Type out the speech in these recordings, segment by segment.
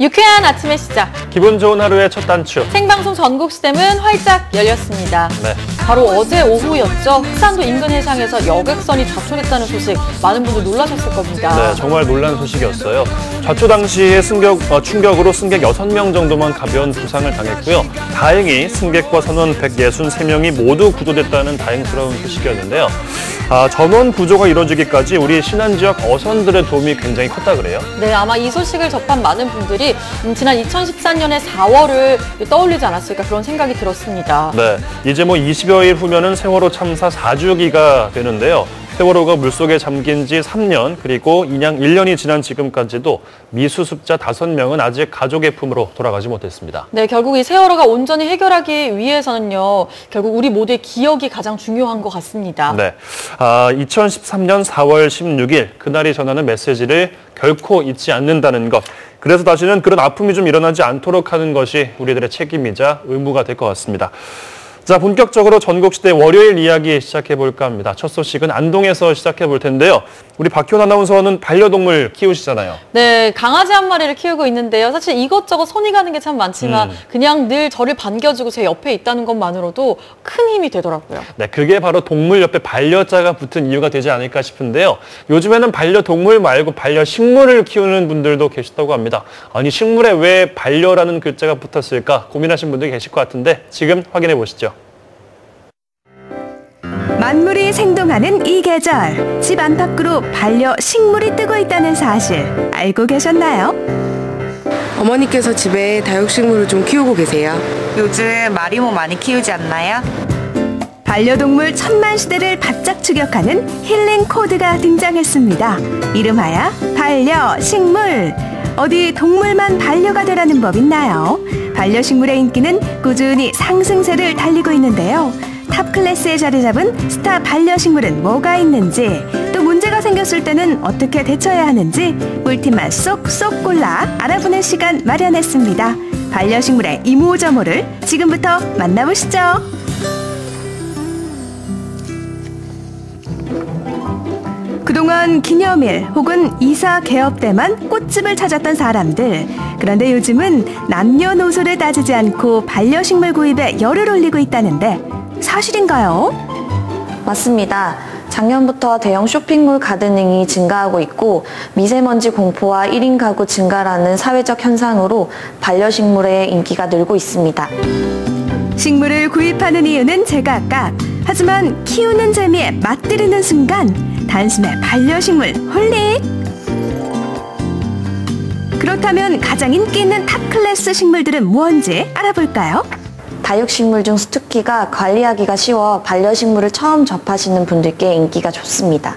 유쾌한 아침의 시작. 기분 좋은 하루의 첫 단추. 생방송 전국시대문 활짝 열렸습니다. 네. 바로 어제 오후였죠. 흑산도 인근 해상에서 여객선이 좌초됐다는 소식 많은 분들 놀라셨을 겁니다. 네, 정말 놀란 소식이었어요. 좌초 당시에 충격으로 승객 6명 정도만 가벼운 부상을 당했고요. 다행히 승객과 선원 163명이 모두 구조됐다는 다행스러운 소식이었는데요. 전원 구조가 이루어지기까지 우리 신안 지역 어선들의 도움이 굉장히 컸다 그래요. 네, 아마 이 소식을 접한 많은 분들이 지난 2014년의 4월을 떠올리지 않았을까 그런 생각이 들었습니다. 네, 이제 20여일 후면은 세월호 참사 4주기가 되는데요. 세월호가 물속에 잠긴 지 3년, 그리고 1년이 지난 지금까지도 미수습자 5명은 아직 가족의 품으로 돌아가지 못했습니다. 네, 결국 이 세월호가 온전히 해결하기 위해서는요, 결국 우리 모두의 기억이 가장 중요한 것 같습니다. 네, 2013년 4월 16일, 그날이 전하는 메시지를 결코 잊지 않는다는 것. 그래서 다시는 그런 아픔이 좀 일어나지 않도록 하는 것이 우리들의 책임이자 의무가 될 것 같습니다. 자, 본격적으로 전국시대 월요일 이야기 시작해볼까 합니다. 첫 소식은 안동에서 시작해볼 텐데요. 우리 박효은 아나운서는 반려동물 키우시잖아요. 네, 강아지 한 마리를 키우고 있는데요. 사실 이것저것 손이 가는 게 참 많지만 그냥 늘 저를 반겨주고 제 옆에 있다는 것만으로도 큰 힘이 되더라고요. 네, 그게 바로 동물 옆에 반려자가 붙은 이유가 되지 않을까 싶은데요. 요즘에는 반려동물 말고 반려식물을 키우는 분들도 계시다고 합니다. 아니, 식물에 왜 반려라는 글자가 붙었을까 고민하신 분들이 계실 것 같은데 지금 확인해 보시죠. 만물이 생동하는 이 계절, 집 안팎으로 반려식물이 뜨고 있다는 사실 알고 계셨나요? 어머니께서 집에 다육식물을 좀 키우고 계세요. 요즘 마리모 많이 키우지 않나요? 반려동물 천만 시대를 바짝 추격하는 힐링 코드가 등장했습니다. 이름하여 반려식물. 어디 동물만 반려가 되라는 법 있나요? 반려식물의 인기는 꾸준히 상승세를 달리고 있는데요. 탑 클래스에 자리 잡은 스타 반려식물은 뭐가 있는지, 또 문제가 생겼을 때는 어떻게 대처해야 하는지 꿀팁만 쏙쏙 골라 알아보는 시간 마련했습니다. 반려식물의 이모저모를 지금부터 만나보시죠. 그동안 기념일 혹은 이사 개업 때만 꽃집을 찾았던 사람들. 그런데 요즘은 남녀노소를 따지지 않고 반려식물 구입에 열을 올리고 있다는데 사실인가요? 맞습니다. 작년부터 대형 쇼핑몰 가드닝이 증가하고 있고 미세먼지 공포와 1인 가구 증가라는 사회적 현상으로 반려식물의 인기가 늘고 있습니다. 식물을 구입하는 이유는 제각각. 하지만 키우는 재미에 맛들이는 순간 단숨에 반려식물 홀릭! 그렇다면 가장 인기 있는 탑클래스 식물들은 뭔지 알아볼까요? 다육식물 중 스투키가 관리하기가 쉬워 반려식물을 처음 접하시는 분들께 인기가 좋습니다.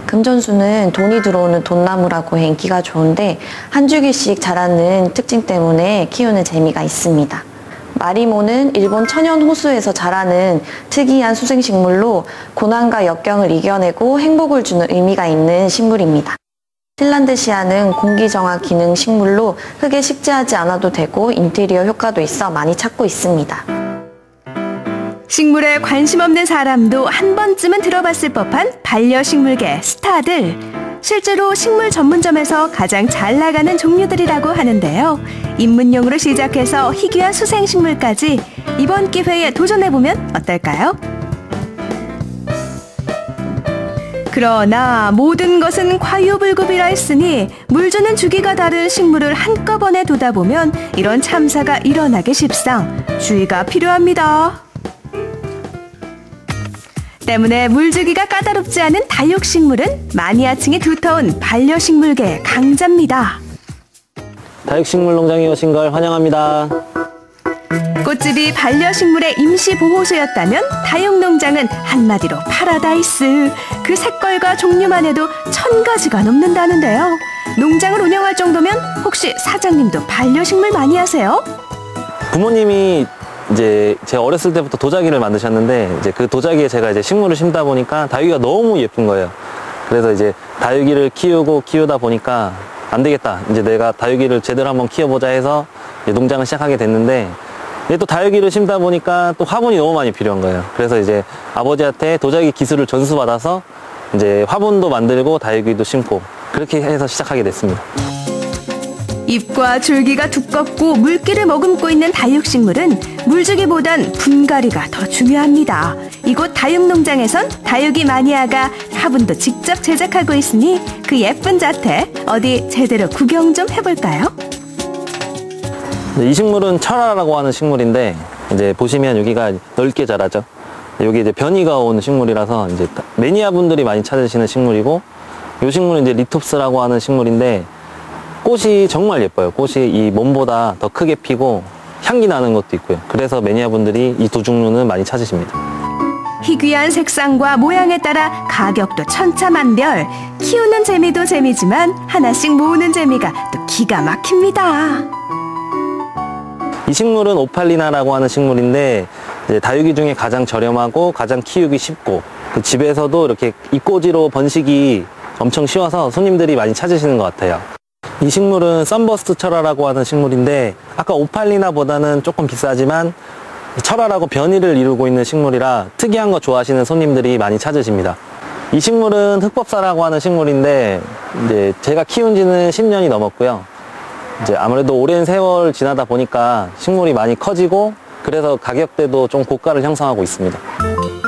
금전수는 돈이 들어오는 돈나무라고 해 인기가 좋은데 한 줄기씩 자라는 특징 때문에 키우는 재미가 있습니다. 마리모는 일본 천연 호수에서 자라는 특이한 수생식물로 고난과 역경을 이겨내고 행복을 주는 의미가 있는 식물입니다. 핀란드시아는 공기정화 기능 식물로 흙에 식재하지 않아도 되고 인테리어 효과도 있어 많이 찾고 있습니다. 식물에 관심 없는 사람도 한 번쯤은 들어봤을 법한 반려식물계 스타들. 실제로 식물 전문점에서 가장 잘 나가는 종류들이라고 하는데요. 입문용으로 시작해서 희귀한 수생식물까지 이번 기회에 도전해보면 어떨까요? 그러나 모든 것은 과유불급이라 했으니 물 주는 주기가 다른 식물을 한꺼번에 두다 보면 이런 참사가 일어나기 십상 주의가 필요합니다. 때문에 물주기가 까다롭지 않은 다육식물은 마니아층이 두터운 반려식물계의 강자입니다. 다육식물 농장에 오신 걸 환영합니다. 꽃집이 반려식물의 임시보호소였다면 다육농장은 한마디로 파라다이스. 그 색깔과 종류만 해도 1000가지가 넘는다는데요. 농장을 운영할 정도면 혹시 사장님도 반려식물 많이 하세요? 부모님이 이제 제 어렸을 때부터 도자기를 만드셨는데 이제 그 도자기에 제가 이제 식물을 심다 보니까 다육이가 너무 예쁜 거예요. 그래서 이제 다육이를 키우다 보니까 안 되겠다. 이제 내가 다육이를 제대로 한번 키워보자 해서 이제 농장을 시작하게 됐는데 또 다육이를 심다 보니까 또 화분이 너무 많이 필요한 거예요. 그래서 이제 아버지한테 도자기 기술을 전수받아서 이제 화분도 만들고 다육이도 심고 그렇게 해서 시작하게 됐습니다. 잎과 줄기가 두껍고 물기를 머금고 있는 다육식물은 물주기보단 분갈이가 더 중요합니다. 이곳 다육농장에선 다육이 마니아가 화분도 직접 제작하고 있으니 그 예쁜 자태 어디 제대로 구경 좀 해볼까요? 이 식물은 철화라고 하는 식물인데 이제 보시면 여기가 넓게 자라죠. 여기 이제 변이가 온 식물이라서 이제 매니아 분들이 많이 찾으시는 식물이고, 이 식물은 이제 리톱스라고 하는 식물인데 꽃이 정말 예뻐요. 꽃이 이 몸보다 더 크게 피고 향기 나는 것도 있고요. 그래서 매니아 분들이 이 두 종류는 많이 찾으십니다. 희귀한 색상과 모양에 따라 가격도 천차만별. 키우는 재미도 재미지만 하나씩 모으는 재미가 또 기가 막힙니다. 이 식물은 오팔리나라고 하는 식물인데 이제 다육이 중에 가장 저렴하고 가장 키우기 쉽고, 그 집에서도 이렇게 잎꽂이로 번식이 엄청 쉬워서 손님들이 많이 찾으시는 것 같아요. 이 식물은 썬버스트 철화라고 하는 식물인데 아까 오팔리나보다는 조금 비싸지만 철화라고 변이를 이루고 있는 식물이라 특이한 거 좋아하시는 손님들이 많이 찾으십니다. 이 식물은 흑법사라고 하는 식물인데 이제 제가 키운 지는 10년이 넘었고요. 이제 아무래도 오랜 세월 지나다 보니까 식물이 많이 커지고 그래서 가격대도 좀 고가를 형성하고 있습니다.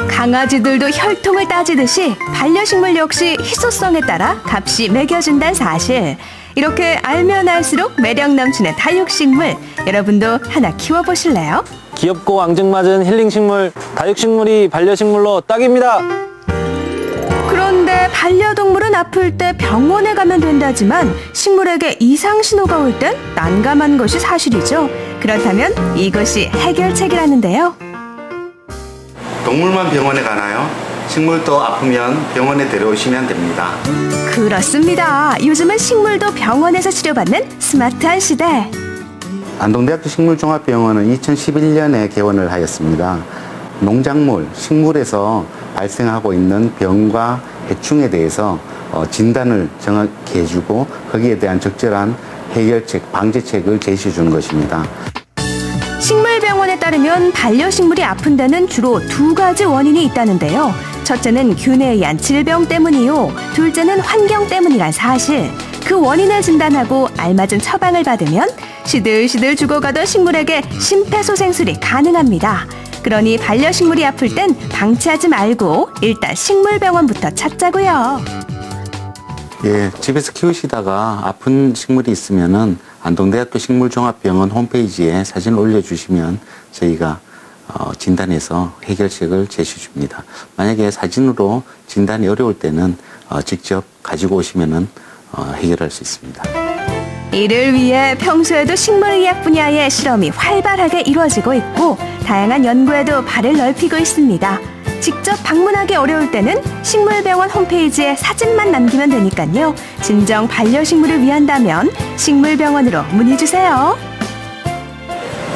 강아지들도 혈통을 따지듯이 반려식물 역시 희소성에 따라 값이 매겨진다는 사실. 이렇게 알면 알수록 매력 넘치는 다육식물, 여러분도 하나 키워보실래요? 귀엽고 앙증맞은 힐링식물, 다육식물이 반려식물로 딱입니다. 그런데 반려동물은 아플 때 병원에 가면 된다지만 식물에게 이상 신호가 올 땐 난감한 것이 사실이죠. 그렇다면 이것이 해결책이라는데요. 동물만 병원에 가나요? 식물도 아프면 병원에 데려오시면 됩니다. 그렇습니다. 요즘은 식물도 병원에서 치료받는 스마트한 시대. 안동대학교 식물종합병원은 2011년에 개원을 하였습니다. 농작물, 식물에서 발생하고 있는 병과 해충에 대해서 진단을 정확히 해주고 거기에 대한 적절한 해결책, 방제책을 제시해 주는 것입니다. 식물병원에 따르면 반려식물이 아픈 데는 주로 두 가지 원인이 있다는데요. 첫째는 균에 의한 질병 때문이요. 둘째는 환경 때문이란 사실. 그 원인을 진단하고 알맞은 처방을 받으면 시들시들 죽어가던 식물에게 심폐소생술이 가능합니다. 그러니 반려식물이 아플 땐 방치하지 말고 일단 식물병원부터 찾자고요. 예, 집에서 키우시다가 아픈 식물이 있으면은 안동대학교 식물종합병원 홈페이지에 사진을 올려주시면 저희가 진단해서 해결책을 제시해 줍니다. 만약에 사진으로 진단이 어려울 때는 직접 가지고 오시면은 해결할 수 있습니다. 이를 위해 평소에도 식물의학 분야의 실험이 활발하게 이루어지고 있고 다양한 연구에도 발을 넓히고 있습니다. 직접 방문하기 어려울 때는 식물병원 홈페이지에 사진만 남기면 되니까요. 진정 반려식물을 위한다면 식물병원으로 문의주세요.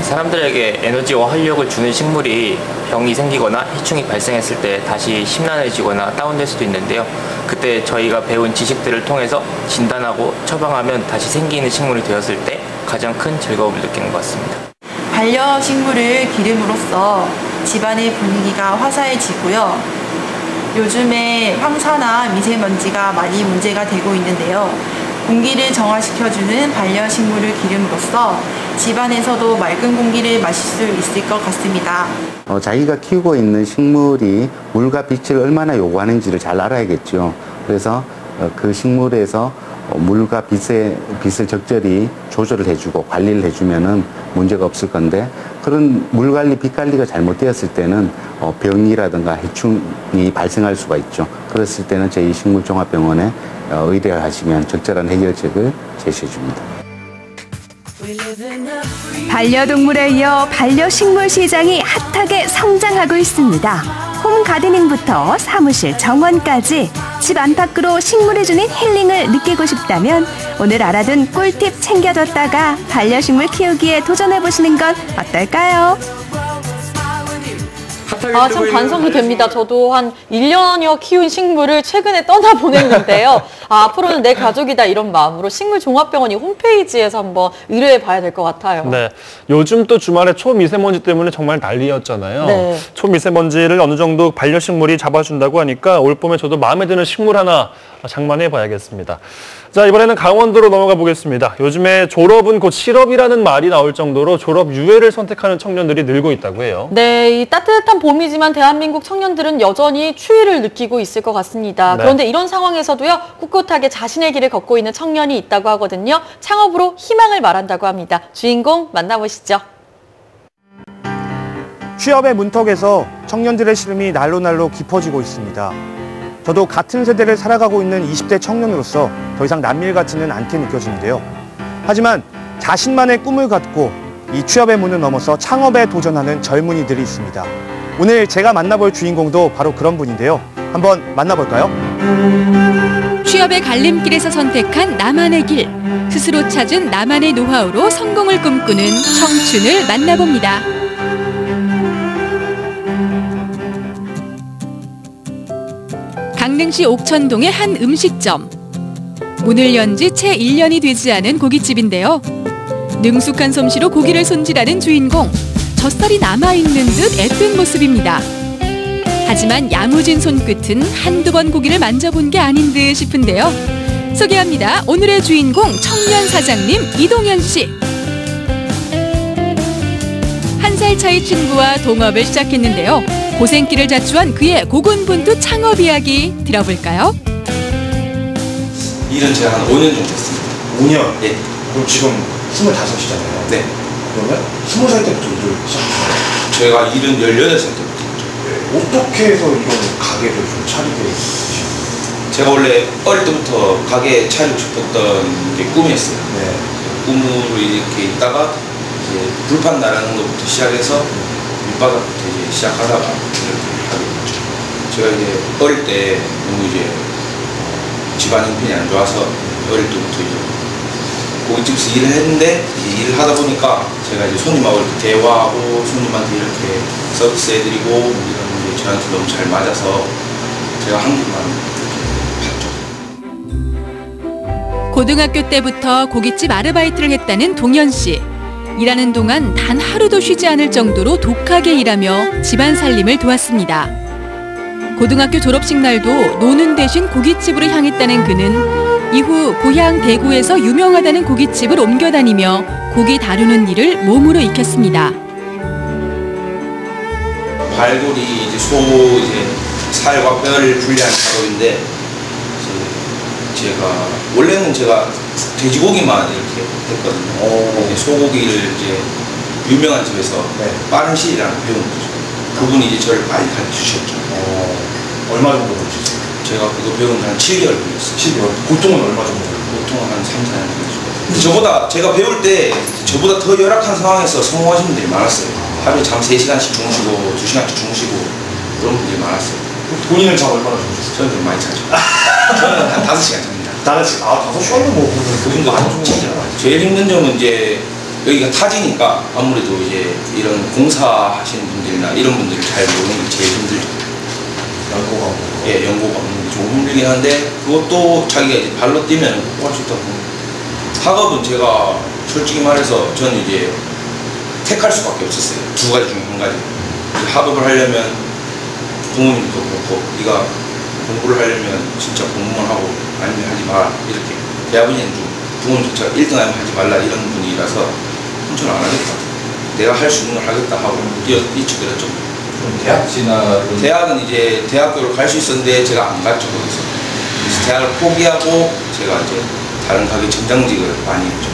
사람들에게 에너지와 활력을 주는 식물이 병이 생기거나 해충이 발생했을 때 다시 심란해지거나 다운될 수도 있는데요. 그때 저희가 배운 지식들을 통해서 진단하고 처방하면 다시 생기는 식물이 되었을 때 가장 큰 즐거움을 느끼는 것 같습니다. 반려식물을 기름으로써 집안의 분위기가 화사해지고요. 요즘에 황사나 미세먼지가 많이 문제가 되고 있는데요. 공기를 정화시켜주는 반려식물을 기름으로써 집안에서도 맑은 공기를 마실 수 있을 것 같습니다. 자기가 키우고 있는 식물이 물과 빛을 얼마나 요구하는지를 잘 알아야겠죠. 그래서 그 식물에서 물과 빛을 적절히 조절을 해주고 관리를 해주면은 문제가 없을 건데, 그런 물 관리, 빛 관리가 잘못되었을 때는 병이라든가 해충이 발생할 수가 있죠. 그랬을 때는 저희 식물종합병원에 의뢰를 하시면 적절한 해결책을 제시해 줍니다. 반려동물에 이어 반려식물 시장이 핫하게 성장하고 있습니다. 홈 가드닝부터 사무실 정원까지 집 안팎으로 식물이 주는 힐링을 느끼고 싶다면 오늘 알아둔 꿀팁 챙겨뒀다가 반려식물 키우기에 도전해보시는 건 어떨까요? 아, 참 반성이 됩니다. 저도 한 1년여 키운 식물을 최근에 떠나보냈는데요. 아, 앞으로는 내 가족이다 이런 마음으로 식물종합병원 이 홈페이지에서 한번 의뢰해 봐야 될 것 같아요. 네, 요즘 또 주말에 초미세먼지 때문에 정말 난리였잖아요. 네. 초미세먼지를 어느 정도 반려식물이 잡아준다고 하니까 올 봄에 저도 마음에 드는 식물 하나 장만해 봐야겠습니다. 자, 이번에는 강원도로 넘어가 보겠습니다. 요즘에 졸업은 곧 실업이라는 말이 나올 정도로 졸업 유예를 선택하는 청년들이 늘고 있다고 해요. 네, 이 따뜻한 봄이지만 대한민국 청년들은 여전히 추위를 느끼고 있을 것 같습니다. 네. 그런데 이런 상황에서도요, 꿋꿋하게 자신의 길을 걷고 있는 청년이 있다고 하거든요. 창업으로 희망을 말한다고 합니다. 주인공 만나보시죠. 취업의 문턱에서 청년들의 시름이 날로 깊어지고 있습니다. 저도 같은 세대를 살아가고 있는 20대 청년으로서 더 이상 남일 같지는 않게 느껴지는데요. 하지만 자신만의 꿈을 갖고 이 취업의 문을 넘어서 창업에 도전하는 젊은이들이 있습니다. 오늘 제가 만나볼 주인공도 바로 그런 분인데요. 한번 만나볼까요? 취업의 갈림길에서 선택한 나만의 길, 스스로 찾은 나만의 노하우로 성공을 꿈꾸는 청춘을 만나봅니다. 강릉시 옥천동의 한 음식점. 문을 연 지 채 1년이 되지 않은 고깃집인데요. 능숙한 솜씨로 고기를 손질하는 주인공. 젖살이 남아있는 듯 예쁜 모습입니다. 하지만 야무진 손끝은 한두 번 고기를 만져본 게 아닌 듯 싶은데요. 소개합니다. 오늘의 주인공 청년 사장님 이동현 씨. 1살 차이 친구와 동업을 시작했는데요. 고생길을 자초한 그의 고군분투 창업 이야기 들어볼까요? 일은 제가 한 5년 정도 했습니다. 5년? 예. 그럼 지금 25이잖아요. 네. 그러면 20살 때부터 일을 시작했어요? 제가 일은 18살 때부터 했죠. 네. 어떻게 해서 이런 가게를 좀 차리게 되셨어요? 제가 원래 어릴 때부터 가게 차리고 싶었던 게 꿈이었어요. 네. 꿈으로 이렇게 있다가 이제 불판 나르는 것부터 시작해서 밑바닥부터 이제 시작하다가 이렇게 하게 됐죠. 제가 이제 어릴 때 너무 이제 집안 형편이 안 좋아서 어릴 때부터 이제 고깃집에서 일을 했는데 이제 일을 하다 보니까 제가 이제 손님하고 이렇게 대화하고 손님한테 이렇게 서비스해드리고 이런 게 저한테 너무 잘 맞아서 제가 한국만 이렇게 봤죠. 고등학교 때부터 고깃집 아르바이트를 했다는 동현 씨. 일하는 동안 단 하루도 쉬지 않을 정도로 독하게 일하며 집안 살림을 도왔습니다. 고등학교 졸업식 날도 노는 대신 고깃집으로 향했다는 그는 이후 고향 대구에서 유명하다는 고깃집을 옮겨 다니며 고기 다루는 일을 몸으로 익혔습니다. 발골이 이제 소 이제 살과 뼈를 분리하는 작업인데 제가 원래는 제가 돼지고기만 이렇게 했거든요. 소고기를 이제 유명한 집에서 빠른 시일이라는 배우는 거죠. 그분이 이제 저를 많이 가르쳐 주셨죠. 얼마 정도 걸리셨어요? 제가 그거 배우는 한 7개월 걸렸어요. 7개월? 보통은 얼마 정도 걸려요? 보통은 한 3, 4년 걸렸어요. 저보다 제가 배울 때 저보다 더 열악한 상황에서 성공하신 분들이 많았어요. 하루에 잠 3시간씩 주무시고 2시간씩 주무시고 그런 분들이 많았어요. 본인은 잠 얼마나 주무셨어요? 저는 좀 많이 자죠. 저는 한 5시간 잡니다. 5시간? 아, 5시간은 뭐 그분도 많이 주무시죠. 제일 힘든 점은 이제 여기가 타지니까 아무래도 이제 이런 공사하시는 분들이나 이런 분들을 잘 모르는 게 제일 힘들죠. 연고가 없는 거? 예, 연고가 없는 게 좀 힘들긴 한데 그것도 자기가 이제 발로 뛰면 극복할 수 있다고 봅니다. 학업은 제가 솔직히 말해서 저는 이제 택할 수밖에 없었어요. 두 가지 중에 한 가지. 학업을 하려면 부모님도 그렇고 네가 공부를 하려면 진짜 공부만 하고 아니면 하지 마라 이렇게. 제 아버지는 좀 부모님조차 1등하면 하지 말라 이런 분이라서 저는 안 하겠다. 내가 할 수 있는 걸 하겠다 하고 뛰쳐들었죠. 대학지나 대학은 이제 대학교를 갈 수 있었는데 제가 안 갔죠. 거기서. 그래서 대학을 포기하고 제가 이제 다른 가게 점장직을 많이 했죠.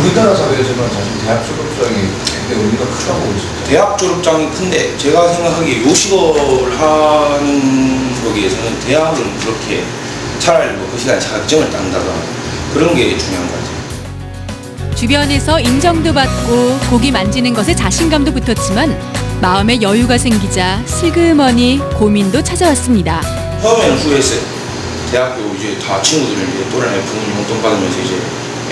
우리나라 사회에서는 사실 대학 졸업장이 굉장히 의미가 크다고 보시죠. 대학 졸업장이 큰데 제가 생각하기에 요식업을 하는 거기에서는 대학은 그렇게 차라리 뭐 그 시간에 자격증을 딴다거나 그런 게 중요한 것 같아요. 주변에서 인정도 받고 고기 만지는 것에 자신감도 붙었지만 마음에 여유가 생기자 슬그머니 고민도 찾아왔습니다. 처음에는 후회했어요. 대학교 이제 다 친구들은 이제 또래나 부모님 용돈 받으면서 이제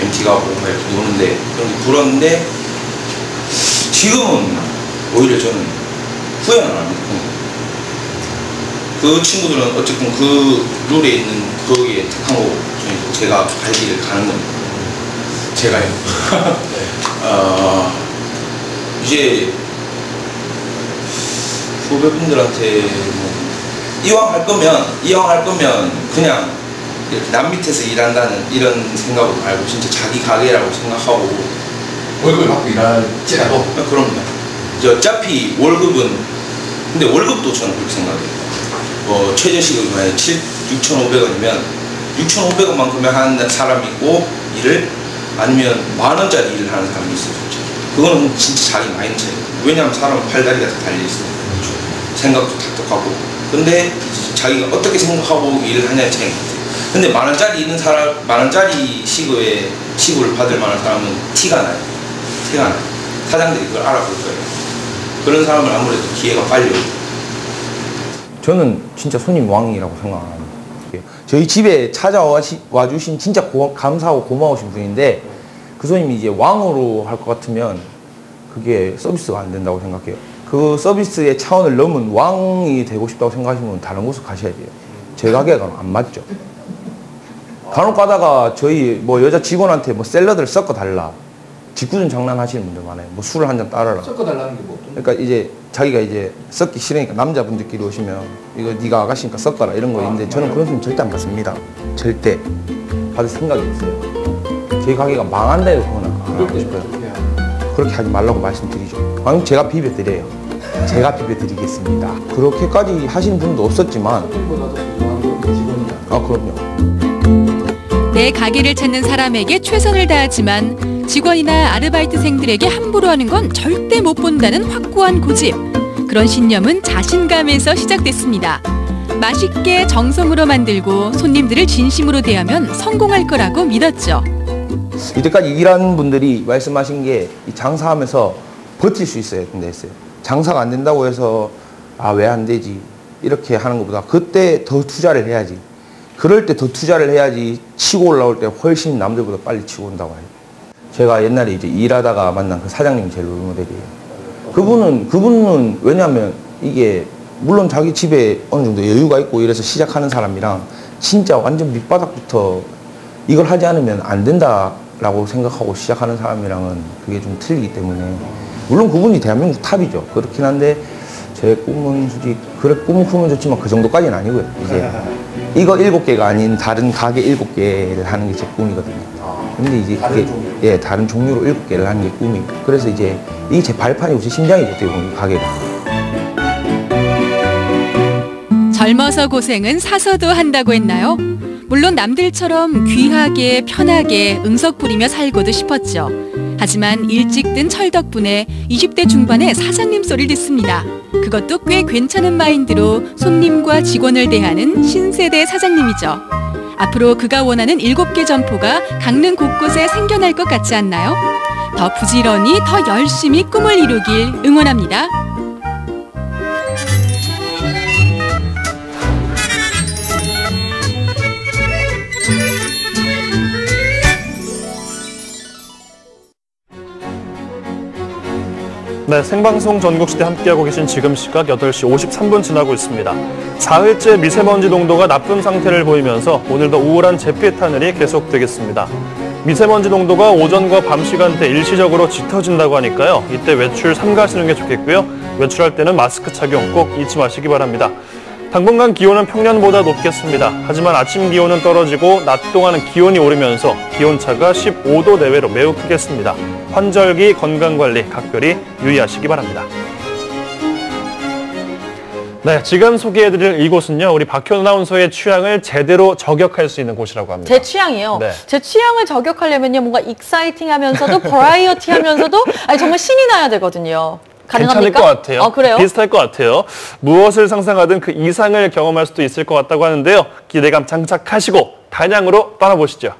MT 가고 이렇게 노는데 그런 게 부러운데 지금은 오히려 저는 후회는 안 합니다. 그 친구들은 어쨌든 그 룰에 있는 거기에 택한 거고 제가 갈 길을 가는 겁니다. 제가요. 이제 후배분들한테 뭐 이왕 할 거면 그냥 이렇게 남 밑에서 일한다는 이런 생각으로 말고 진짜 자기 가게라고 생각하고 월급을 받고 일할지라도 그럼요. 어차피 월급은 근데 월급도 저는 그렇게 생각해요. 최저시급이 만약에 6,500원이면 6,500원만큼을 하는 사람이 있고 일을 아니면 10,000원짜리 일을 하는 사람이 있어요. 그거는 진짜 자기 마인드 차이거든요. 왜냐하면 사람은 팔다리가 다 달려있어요. 생각도 다 똑같고 근데 자기가 어떻게 생각하고 일을 하냐의 차이인 것 같아요. 근데 10,000원짜리 있는 사람, 10,000원짜리 시급을 받을 만한 사람은 티가 나요. 사장들이 그걸 알아볼 거예요. 그런 사람은 아무래도 기회가 빨리 오죠. 저는 진짜 손님 왕이라고 생각합니다. 저희 집에 찾아와 주신 진짜 감사하고 고마우신 분인데 그 손님이 이제 왕으로 할 것 같으면 그게 서비스가 안 된다고 생각해요. 그 서비스의 차원을 넘은 왕이 되고 싶다고 생각하시면 다른 곳을 가셔야 돼요. 제 가게가 안 맞죠. 간혹 가다가 저희 뭐 여자 직원한테 뭐 샐러드를 섞어 달라. 짓궂은 장난하시는 분들 많아요. 뭐 술을 한 잔 따라라. 섞어 달라는 게 뭐? 그러니까 이제 자기가 이제 섞기 싫으니까 남자분들끼리 오시면 이거 네가 아가씨니까 섞어라 이런 거 있는데 저는 그런 손님 절대 안 받습니다. 절대 받을 생각이 없어요. 저희 가게가 망한다 해도 그거는 안 하고 싶어요. 그렇게 하지 말라고 말씀드리죠. 아니면 제가 비벼드려요. 제가 비벼드리겠습니다. 그렇게까지 하시는 분도 없었지만 그럼요. 내 가게를 찾는 사람에게 최선을 다하지만 직원이나 아르바이트생들에게 함부로 하는 건 절대 못 본다는 확고한 고집. 그런 신념은 자신감에서 시작됐습니다. 맛있게 정성으로 만들고 손님들을 진심으로 대하면 성공할 거라고 믿었죠. 이때까지 일하는 분들이 말씀하신 게 장사하면서 버틸 수 있어야 된다 했어요. 장사가 안 된다고 해서 왜 안 되지 이렇게 하는 것보다 그때 더 투자를 해야지. 그럴 때 더 투자를 해야지 치고 올라올 때 훨씬 남들보다 빨리 치고 온다고 해요. 제가 옛날에 이제 일하다가 만난 그 사장님이 제일 롤모델이에요. 그분은 왜냐하면 이게 물론 자기 집에 어느 정도 여유가 있고 이래서 시작하는 사람이랑 진짜 완전 밑바닥부터 이걸 하지 않으면 안 된다라고 생각하고 시작하는 사람이랑은 그게 좀 틀리기 때문에 물론 그분이 대한민국 탑이죠. 그렇긴 한데 제 꿈은 솔직히 꿈은 크면 좋지만 그 정도까지는 아니고요. 이제 이거 7개가 아닌 다른 가게 7개를 하는 게 제 꿈이거든요. 근데 이제 그게 다른 종류로 7개를 하는 게 꿈이에요. 그래서 이제 이게 제 발판이고 제 심장이죠. 어떻게 보면 가게가. 젊어서 고생은 사서도 한다고 했나요? 물론 남들처럼 귀하게 편하게 응석 부리며 살고도 싶었죠. 하지만 일찍 뜬 철 덕분에 20대 중반에 사장님 소리를 듣습니다. 그것도 꽤 괜찮은 마인드로 손님과 직원을 대하는 신세대 사장님이죠. 앞으로 그가 원하는 7개 점포가 강릉 곳곳에 생겨날 것 같지 않나요? 더 부지런히 더 열심히 꿈을 이루길 응원합니다. 네, 생방송 전국시대 함께하고 계신 지금 시각 8시 53분 지나고 있습니다. 사흘째 미세먼지 농도가 나쁜 상태를 보이면서 오늘도 우울한 잿빛 하늘이 계속되겠습니다. 미세먼지 농도가 오전과 밤 시간대 일시적으로 짙어진다고 하니까요. 이때 외출 삼가시는 게 좋겠고요. 외출할 때는 마스크 착용 꼭 잊지 마시기 바랍니다. 당분간 기온은 평년보다 높겠습니다. 하지만 아침 기온은 떨어지고 낮 동안은 기온이 오르면서 기온차가 15도 내외로 매우 크겠습니다. 환절기 건강관리 각별히 유의하시기 바랍니다. 네, 지금 소개해드릴 이곳은요. 우리 박효 아나운서의 취향을 제대로 저격할 수 있는 곳이라고 합니다. 제 취향이요? 네. 제 취향을 저격하려면요. 뭔가 익사이팅하면서도 버라이어티하면서도 정말 신이 나야 되거든요. 가능합니까? 괜찮을 것 같아요. 그래요? 비슷할 것 같아요. 무엇을 상상하든 그 이상을 경험할 수도 있을 것 같다고 하는데요. 기대감 장착하시고 단양으로 떠나보시죠.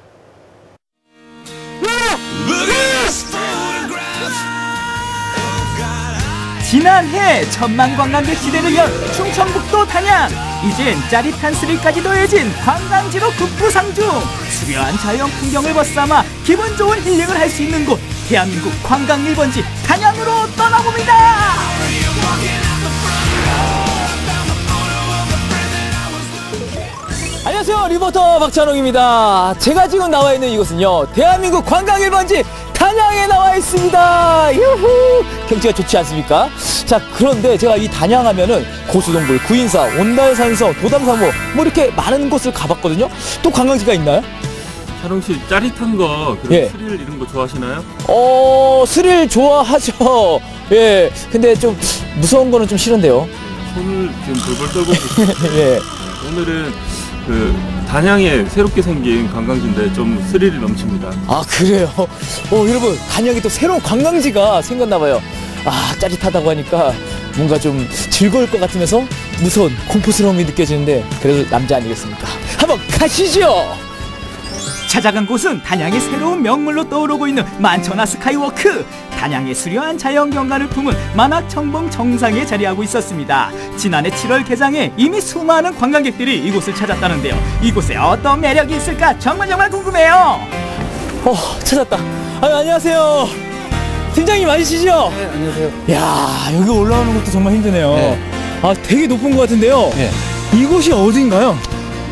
지난해 천만 관광객 시대를 연 충청북도 단양. 이젠 짜릿한 스릴까지 더해진 관광지로 급부상중. 수려한 자연 풍경을 벗삼아 기분 좋은 힐링을 할 수 있는 곳, 대한민국 관광 1번지 단양으로 떠나봅니다. 안녕하세요, 리포터 박찬웅입니다. 제가 지금 나와 있는 이곳은요, 대한민국 관광 1번지 단양에 나와 있습니다. 유후! 경치가 좋지 않습니까? 자, 그런데 제가 이 단양하면은 고수동굴, 구인사, 온달산성, 도담사모 뭐 이렇게 많은 곳을 가봤거든요. 또 관광지가 있나요? 찬웅 씨 짜릿한 거, 그런 예. 스릴 이런 거 좋아하시나요? 스릴 좋아하죠. 예. 근데 좀 무서운 거는 좀 싫은데요. 손을 지금 벌벌 떨고 계시는데 예. 오늘은 그 단양에 새롭게 생긴 관광지인데 좀 스릴이 넘칩니다. 아, 그래요? 여러분, 단양에 또 새로운 관광지가 생겼나봐요. 아, 짜릿하다고 하니까 뭔가 좀 즐거울 것 같으면서 무서운 공포스러움이 느껴지는데, 그래도 남자 아니겠습니까? 한번 가시죠! 찾아간 곳은 단양의 새로운 명물로 떠오르고 있는 만천하 스카이워크. 단양의 수려한 자연 경관을 품은 만화청봉 정상에 자리하고 있었습니다. 지난해 7월 개장에 이미 수많은 관광객들이 이곳을 찾았다는데요. 이곳에 어떤 매력이 있을까 정말 궁금해요. 찾았다. 안녕하세요. 팀장님 맞으시죠? 네, 안녕하세요. 야, 여기 올라오는 것도 정말 힘드네요. 네. 아, 되게 높은 것 같은데요. 네. 이곳이 어딘가요?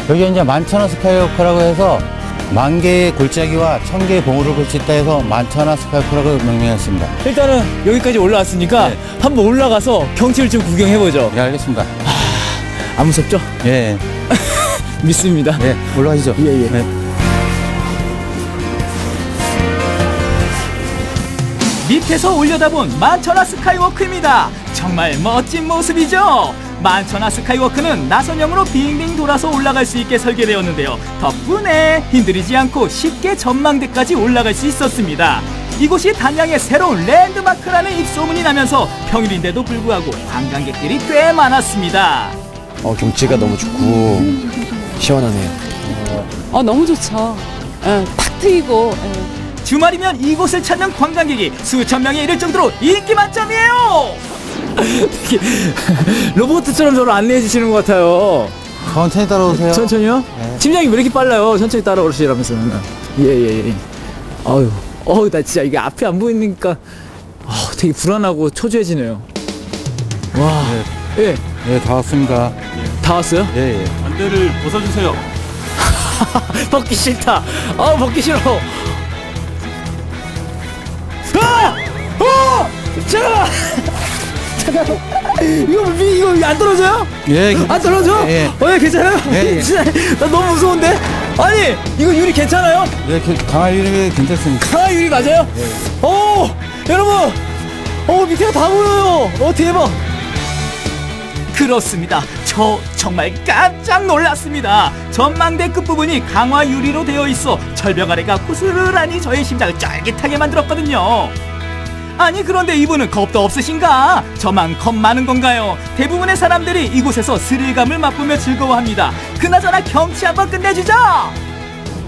여기 이제 만천하 스카이워크라고 해서 10,000개의 골짜기와 1,000개의 봉우를 볼 수 있다 해서 만천하 스카이워크라고 명명했습니다. 일단은 여기까지 올라왔으니까 네. 한번 올라가서 경치를 좀 구경해보죠. 네, 알겠습니다. 안 무섭죠? 예. 믿습니다. 네, 올라가시죠. 예. 네. 밑에서 올려다본 만천하 스카이워크입니다. 정말 멋진 모습이죠. 만천하 스카이워크는 나선형으로 빙빙 돌아서 올라갈 수 있게 설계되었는데요. 덕분에 힘들이지 않고 쉽게 전망대까지 올라갈 수 있었습니다. 이곳이 단양의 새로운 랜드마크라는 입소문이 나면서 평일인데도 불구하고 관광객들이 꽤 많았습니다. 경치가 너무 좋고 시원하네요. 너무 좋죠. 탁 트이고. 주말이면 이곳을 찾는 관광객이 수천 명에 이를 정도로 인기 만점이에요. 로봇처럼 저를 안내해 주시는 것 같아요. 천천히 따라오세요. 천천히요? 네. 팀장님 왜 이렇게 빨라요? 천천히 따라오시라면서요. 예. 나 진짜 이게 앞이 안 보이니까 되게 불안하고 초조해지네요. 와. 네. 예, 다 왔습니다. 다 왔어요? 예. 안대를 벗어주세요. 벗기 싫다. 벗기 싫어. 잠깐만. 이거 안 떨어져요? 예. 안 떨어져? 예. 괜찮아요? 예. 나 너무 무서운데? 아니, 이거 유리 괜찮아요? 예, 강화 유리 괜찮습니다. 강화 유리 맞아요? 예. 여러분! 밑에가 다 보여요! 대박! 그렇습니다. 저 정말 깜짝 놀랐습니다. 전망대 끝부분이 강화 유리로 되어 있어 절벽 아래가 고스란히 저의 심장을 쫄깃하게 만들었거든요. 아니, 그런데 이분은 겁도 없으신가? 저만 겁 많은 건가요? 대부분의 사람들이 이곳에서 스릴감을 맛보며 즐거워합니다. 그나저나 경치 한번 끝내주죠!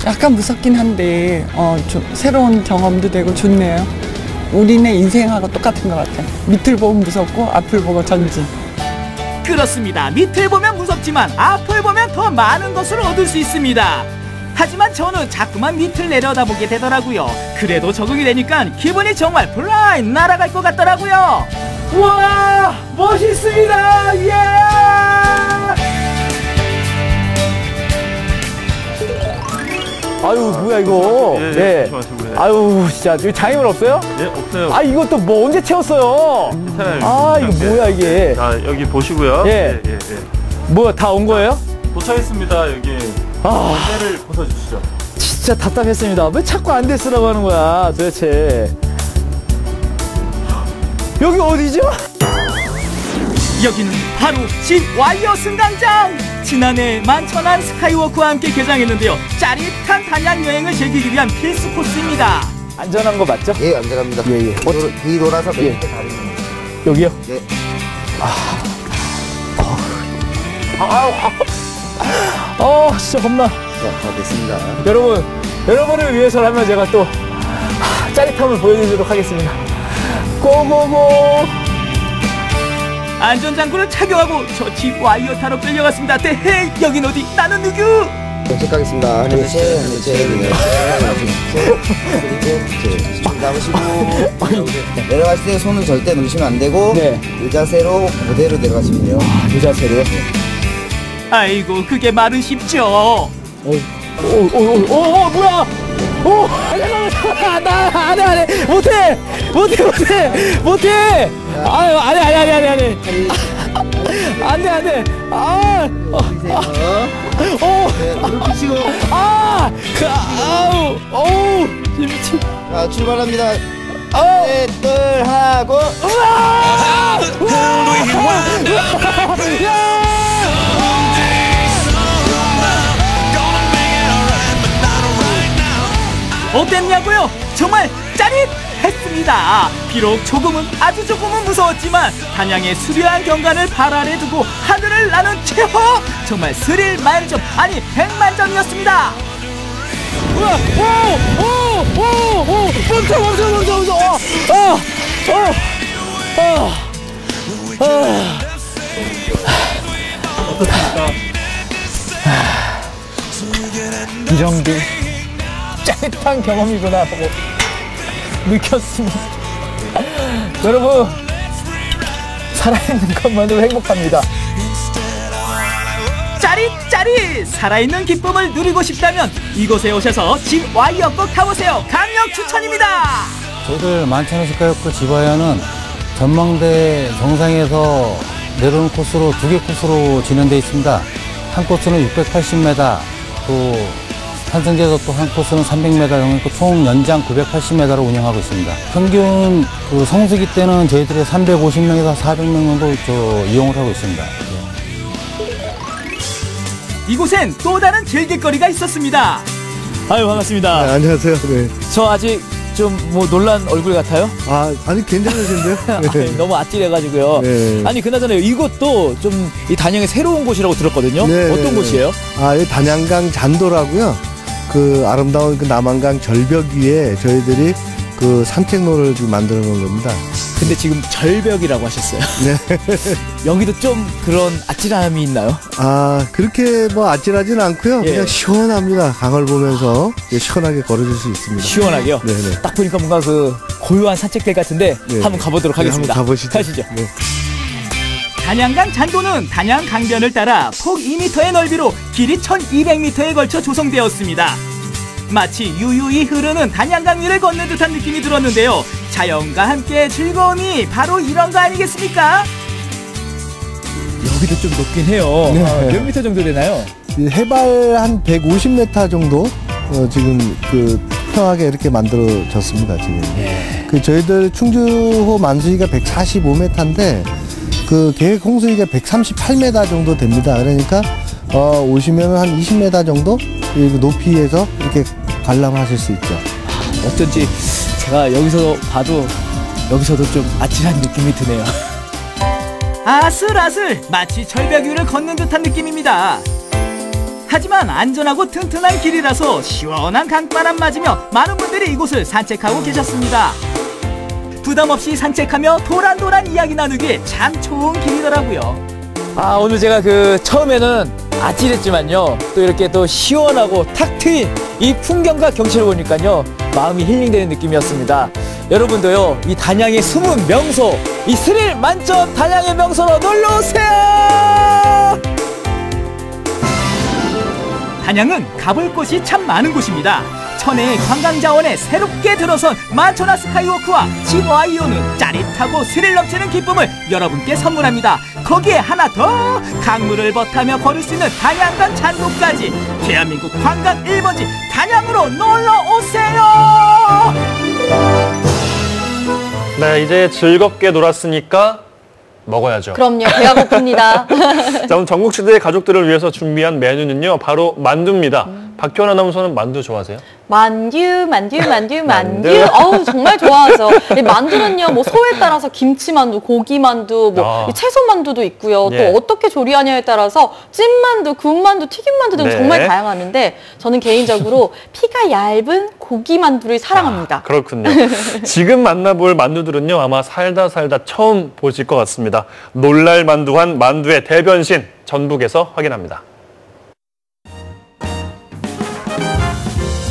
약간 무섭긴 한데 좀 새로운 경험도 되고 좋네요. 우리네 인생하고 똑같은 것 같아요. 밑을 보면 무섭고 앞을 보고 전진. 그렇습니다. 밑을 보면 무섭지만 앞을 보면 더 많은 것을 얻을 수 있습니다. 하지만 저는 자꾸만 밑을 내려다보게 되더라고요. 그래도 적응이 되니까 기분이 정말 플라이 날아갈 것 같더라고요. 와, 멋있습니다. 예! 아유, 뭐야 이거? 예. 조심하시고요. 아유, 진짜 여기 장애물 없어요? 예, 없어요. 이것도 뭐 언제 채웠어요? 괜찮아요. 이거 뭐야 이게? 자, 여기 보시고요. 예. 뭐야, 다 온 거예요? 도착했습니다. 여기. 안대를 벗어주시죠. 진짜 답답했습니다. 왜 자꾸 안대 쓰라고 하는 거야, 도대체? 여기 어디죠? 여기는 바로 진와이어 승강장! 지난해 만천한 스카이워크와 함께 개장했는데요. 짜릿한 단양 여행을 즐기기 위한 필수 코스입니다. 안전한 거 맞죠? 예, 안전합니다. 예. 뒤 돌아서 몇 개 다릅니다. 여기요? 예. 진짜 겁나. 다 됐습니다. 여러분을 위해서라면 제가 또 짜릿함을 보여드리도록 하겠습니다. 고고고! 안전장구를 착용하고 저 집 와이어 타러 끌려갔습니다. 대헤이, 여긴 어디? 나는 누구? 도착하겠습니다. 하나, 둘, 셋, 그리고 손 잡으시고 내려갔을 때 손은 절대 놓으시면 안 되고 이 자세로 그대로 내려가시면 돼요. 이 자세로요? 아이고 그게 말은 쉽죠. 뭐야? 잠깐만, 나 안 해. 못해. 아유, 안 해. 안 돼. 무릎 펴시고. 자, 출발합니다. 셋, 둘, 하고. 어땠냐고요? 정말 짜릿했습니다. 비록 아주 조금은 무서웠지만 단양의 수려한 경관을 발 아래 두고 하늘을 나는 최호! 정말 스릴 만점, 아니 100만점이었습니다. 어떻습니까? 이 정도 짜릿한 경험이구나 하고 느꼈습니다. 여러분, 살아있는 것만으로 행복합니다. 짜릿 살아있는 기쁨을 누리고 싶다면 이곳에 오셔서 집 와이어 꼭 타보세요. 강력 추천입니다. 저희들 만천하 스카이워크 집와이어는 전망대 정상에서 내려오는 코스로 2개 코스로 진행되어 있습니다. 한 코스는 680m, 또 환승제에서 또 한 코스는 300m 정도, 총 연장 980m로 운영하고 있습니다. 평균 그 성수기 때는 저희들이 350명에서 400명 정도 이용을 하고 있습니다. 이곳엔 또 다른 즐길거리가 있었습니다. 아유, 반갑습니다. 네, 안녕하세요. 네. 저 아직 좀 뭐 놀란 얼굴 같아요? 아니 괜찮으신데요? 네. 너무 아찔해가지고요. 네. 아니 그나저나 이곳도 좀 이 단양의 새로운 곳이라고 들었거든요. 네, 어떤 곳이에요? 이 단양강 잔도라고요. 그 아름다운 그 남한강 절벽 위에 저희들이 그 산책로를 지금 만들어 놓은 겁니다. 근데 지금 절벽이라고 하셨어요. 네. 여기도 좀 그런 아찔함이 있나요? 그렇게 뭐 아찔하진 않고요. 예. 그냥 시원합니다. 강을 보면서 시원하게 걸어줄 수 있습니다. 시원하게요? 네네. 딱 보니까 뭔가 그 고요한 산책길 같은데 한번 가보도록 하겠습니다. 한번 가보시죠. 가시죠. 네. 단양강 잔도는 단양 강변을 따라 폭 2m의 넓이로 길이 1200m에 걸쳐 조성되었습니다. 마치 유유히 흐르는 단양강 위를 걷는 듯한 느낌이 들었는데요. 자연과 함께 즐거움이 바로 이런 거 아니겠습니까? 여기도 좀 높긴 해요. 네. 몇 미터 정도 되나요? 해발 한 150m 정도 지금 그 평하게 이렇게 만들어졌습니다. 지금. 그 저희들 충주호 만수위가 145m인데 그 계획 홍수위가 138m 정도 됩니다. 그러니까 오시면 한 20m 정도 높이에서 이렇게 관람하실 수 있죠. 어쩐지 제가 여기서 봐도 여기서도 좀 아찔한 느낌이 드네요. 아슬아슬 마치 절벽 위를 걷는 듯한 느낌입니다. 하지만 안전하고 튼튼한 길이라서 시원한 강바람 맞으며 많은 분들이 이곳을 산책하고 계셨습니다. 부담 없이 산책하며 도란도란 이야기 나누기 참 좋은 길이더라고요. 오늘 제가 그 처음에는 아찔했지만요, 또 이렇게 또 시원하고 탁 트인 이 풍경과 경치를 보니까요 마음이 힐링되는 느낌이었습니다. 여러분도요 이 단양의 숨은 명소, 이 스릴 만점 단양의 명소로 놀러오세요. 단양은 가볼 곳이 참 많은 곳입니다. 천혜의 관광자원에 새롭게 들어선 만천하 스카이워크와 집와이어는 짜릿하고 스릴 넘치는 기쁨을 여러분께 선물합니다. 거기에 하나 더, 강물을 벗하며 걸을 수 있는 단양강 잔도까지 대한민국 관광 1번지 단양으로 놀러오세요. 네, 이제 즐겁게 놀았으니까 먹어야죠. 그럼요. 배가 고픕니다. 자, 오늘 전국시대의 가족들을 위해서 준비한 메뉴는요, 바로 만두입니다. 박효원 아나운서는 만두 좋아하세요? 만두. 어우, 정말 좋아하죠. 이 만두는요, 뭐 소에 따라서 김치만두, 고기만두, 뭐 채소만두도 있고요. 예. 또 어떻게 조리하냐에 따라서 찐만두, 군만두, 튀김만두 등 네. 정말 다양하는데 저는 개인적으로 피가 얇은 고기만두를 사랑합니다. 그렇군요. 지금 만나볼 만두들은요, 아마 살다 처음 보실 것 같습니다. 놀랄 만두한 만두의 대변신, 전북에서 확인합니다.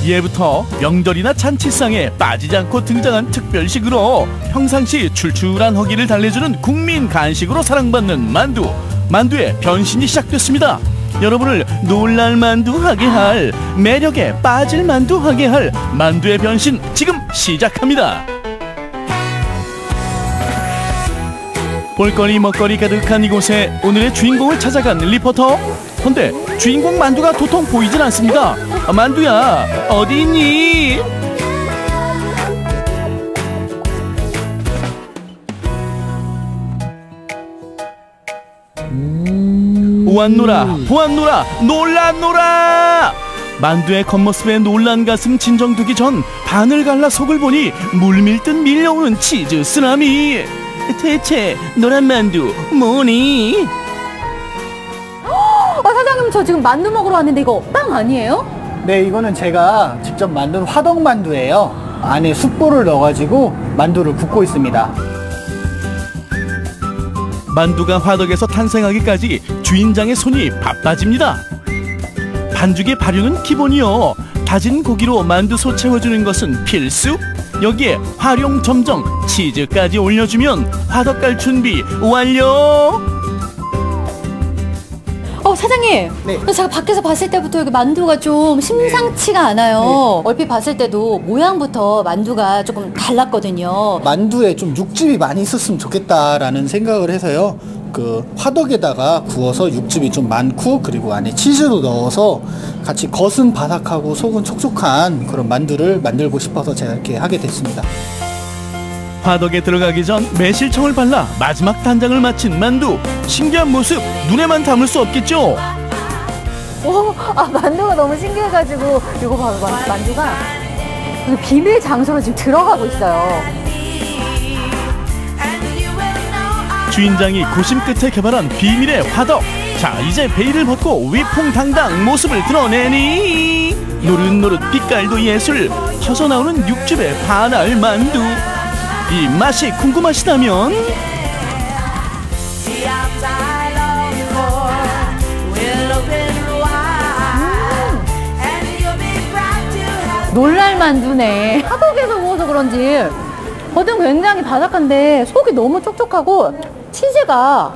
예부터 명절이나 잔치상에 빠지지 않고 등장한 특별식으로 평상시 출출한 허기를 달래주는 국민 간식으로 사랑받는 만두. 만두의 변신이 시작됐습니다. 여러분을 놀랄만두하게 할, 매력에 빠질만두하게 할 만두의 변신 지금 시작합니다. 볼거리 먹거리 가득한 이곳에 오늘의 주인공을 찾아간 리포터. 근데 주인공 만두가 도통 보이질 않습니다. 만두야, 어디 있니? 보았노라, 보았노라, 놀랐노라! 만두의 겉모습에 놀란 가슴 진정되기 전 반을 갈라 속을 보니 물밀듯 밀려오는 치즈 쓰나미. 대체 노란 만두 뭐니? 사장님, 저 지금 만두 먹으러 왔는데 이거 빵 아니에요? 네, 이거는 제가 직접 만든 화덕만두예요. 안에 숯불을 넣어가지고 만두를 굽고 있습니다. 만두가 화덕에서 탄생하기까지 주인장의 손이 바빠집니다. 반죽의 발효는 기본이요. 다진 고기로 만두소 채워주는 것은 필수. 여기에 활용 점정 치즈까지 올려주면 화덕 갈 준비 완료. 사장님, 제가 밖에서 봤을 때부터 여기 만두가 좀 심상치가 않아요. 얼핏 봤을 때도 모양부터 만두가 조금 달랐거든요. 만두에 좀 육즙이 많이 있었으면 좋겠다라는 생각을 해서요. 그 화덕에다가 구워서 육즙이 좀 많고, 그리고 안에 치즈도 넣어서 같이 겉은 바삭하고 속은 촉촉한 그런 만두를 만들고 싶어서 제가 이렇게 하게 됐습니다. 화덕에 들어가기 전 매실청을 발라 마지막 단장을 마친 만두. 신기한 모습 눈에만 담을 수 없겠죠? 만두가 너무 신기해가지고 이거 봐요, 만두가 비밀 장소로 지금 들어가고 있어요. 주인장이 고심 끝에 개발한 비밀의 화덕. 자, 이제 베일을 벗고 위풍당당 모습을 드러내니 노릇노릇 빛깔도 예술, 터져 나오는 육즙의 반알 만두. 이 맛이 궁금하시다면 놀랄 만두네. 화덕에서 구워서 그런지 겉은 굉장히 바삭한데 속이 너무 촉촉하고 치즈가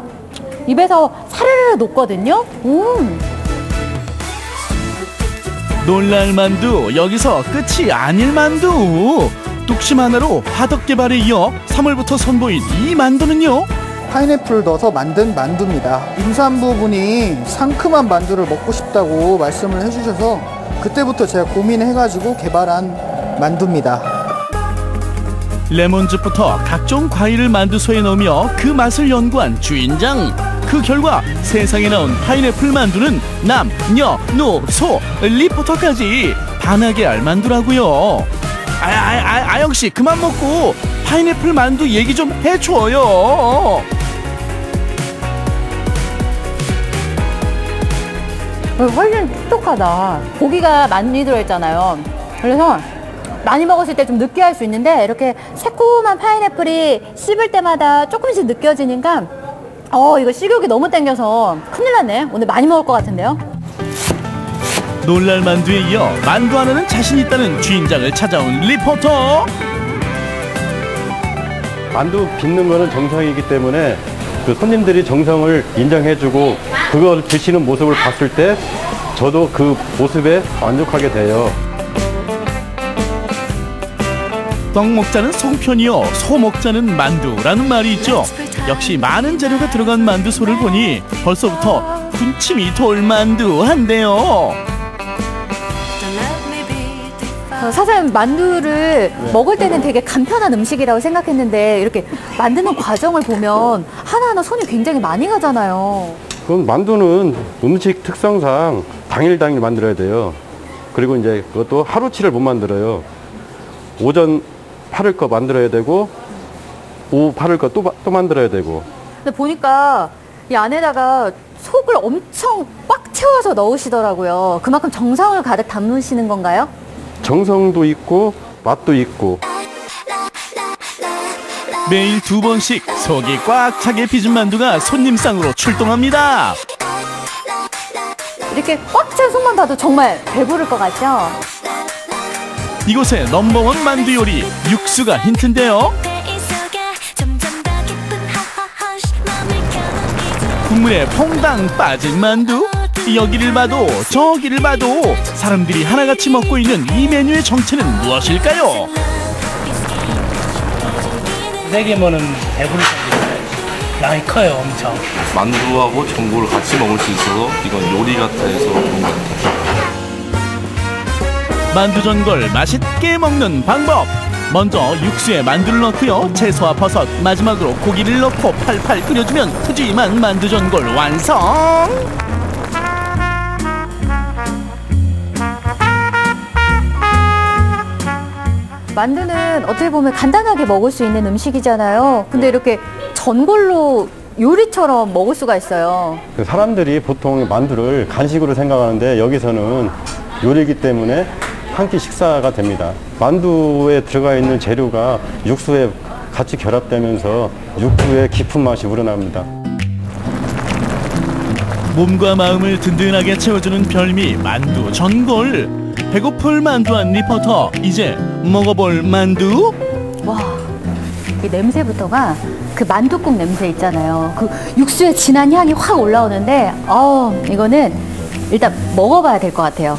입에서 사르르 녹거든요. 놀랄 만두, 여기서 끝이 아닐 만두. 뚝심 하나로 화덕 개발에 이어 3월부터 선보인 이 만두는요, 파인애플을 넣어서 만든 만두입니다. 임산부분이 상큼한 만두를 먹고 싶다고 말씀을 해주셔서 그때부터 제가 고민해가지고 개발한 만두입니다. 레몬즙부터 각종 과일을 만두소에 넣으며 그 맛을 연구한 주인장. 그 결과 세상에 나온 파인애플 만두는 남, 녀, 노, 소, 리포터까지 반하게 알 만두라고요. 아영씨, 그만 먹고 파인애플 만두 얘기 좀 해줘요. 훨씬 촉촉하다. 고기가 많이 들어있잖아요. 그래서 많이 먹었을 때 좀 느끼할 수 있는데 이렇게 새콤한 파인애플이 씹을 때마다 조금씩 느껴지니까 이거 식욕이 너무 땡겨서 큰일 났네. 오늘 많이 먹을 것 같은데요. 놀랄 만두에 이어 만두 하나는 자신 있다는 주인장을 찾아온 리포터. 만두 빚는 거는 정성이기 때문에 그 손님들이 정성을 인정해주고 그걸 드시는 모습을 봤을 때 저도 그 모습에 만족하게 돼요. 떡 먹자는 송편이요, 소 먹자는 만두라는 말이 있죠. 역시 많은 재료가 들어간 만두소를 보니 벌써부터 군침이 돌 만두한데요. 사장님, 만두를 먹을 때는 되게 간편한 음식이라고 생각했는데 이렇게 만드는 과정을 보면 하나하나 손이 굉장히 많이 가잖아요. 그럼 만두는 음식 특성상 당일 만들어야 돼요. 그리고 이제 그것도 하루치를 못 만들어요. 오전 팔을 거 만들어야 되고 오후 팔을 거 또 만들어야 되고. 근데 보니까 이 안에다가 속을 엄청 꽉 채워서 넣으시더라고요. 그만큼 정성을 가득 담으시는 건가요? 정성도 있고 맛도 있고. 매일 2번씩 속이 꽉 차게 빚은 만두가 손님상으로 출동합니다. 이렇게 꽉 찬 속만 봐도 정말 배부를 것 같죠? 이곳의 넘버원 만두 요리, 육수가 힌트인데요. 국물에 퐁당 빠진 만두, 여기를 봐도 저기를 봐도 사람들이 하나같이 먹고 있는 이 메뉴의 정체는 무엇일까요? 세개면은 배부를 정도인데 양이 커요, 엄청. 만두하고 전골을 같이 먹을 수 있어서 이건 요리 같아 해서 좋은 것 같아요. 만두 전골 맛있게 먹는 방법. 먼저 육수에 만두를 넣고요. 채소와 버섯, 마지막으로 고기를 넣고 팔팔 끓여주면 푸짐한 만두 전골 완성. 만두는 어떻게 보면 간단하게 먹을 수 있는 음식이잖아요. 근데 이렇게 전골로 요리처럼 먹을 수가 있어요. 사람들이 보통 만두를 간식으로 생각하는데 여기서는 요리이기 때문에 한 끼 식사가 됩니다. 만두에 들어가 있는 재료가 육수에 같이 결합되면서 육수의 깊은 맛이 우러납니다. 몸과 마음을 든든하게 채워주는 별미 만두 전골. 배고플 만두한 리포터, 이제 먹어볼 만두? 와, 이 냄새부터가 그 만둣국 냄새 있잖아요. 그 육수의 진한 향이 확 올라오는데 이거는 일단 먹어봐야 될 것 같아요.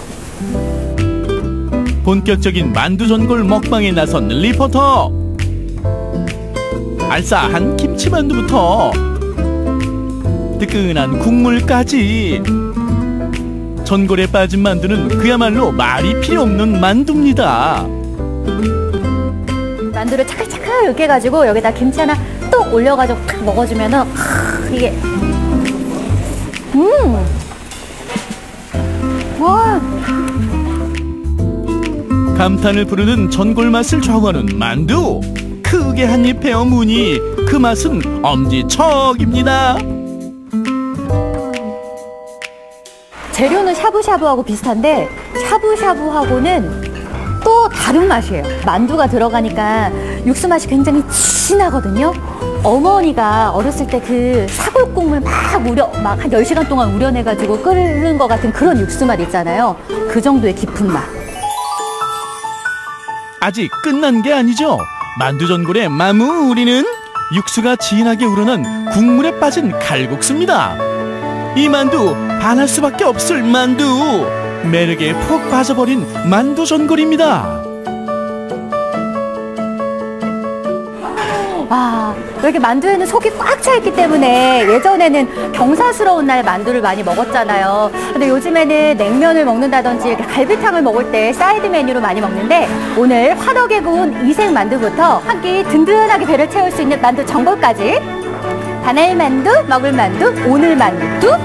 본격적인 만두 전골 먹방에 나선 리포터. 알싸한 김치만두부터 뜨끈한 국물까지. 전골에 빠진 만두는 그야말로 말이 필요 없는 만두입니다. 만두를 차글차글 이렇게 해가지고 여기다 김치 하나 뚝 올려가지고 탁 먹어주면은 이게 와. 감탄을 부르는 전골 맛을 좌우하는 만두. 크게 한 입 베어 무니 그 맛은 엄지척입니다. 재료는 샤브샤브하고 비슷한데 샤브샤브하고는 또 다른 맛이에요. 만두가 들어가니까 육수 맛이 굉장히 진하거든요. 어머니가 어렸을 때 그 사골국물 막 한 10시간 동안 우려내가지고 끓는 것 같은 그런 육수 맛 있잖아요. 그 정도의 깊은 맛. 아직 끝난 게 아니죠. 만두 전골의 마무리는 육수가 진하게 우러난 국물에 빠진 칼국수입니다. 이 만두 반할 수밖에 없을 만두. 매력에 푹 빠져버린 만두 전골입니다. 와, 이렇게 만두에는 속이 꽉 차 있기 때문에 예전에는 경사스러운 날 만두를 많이 먹었잖아요. 근데 요즘에는 냉면을 먹는다든지 이렇게 갈비탕을 먹을 때 사이드 메뉴로 많이 먹는데 오늘 화덕에 구운 이색 만두부터 한 끼 든든하게 배를 채울 수 있는 만두 전골까지. 다날 만두, 먹을 만두, 오늘 만두.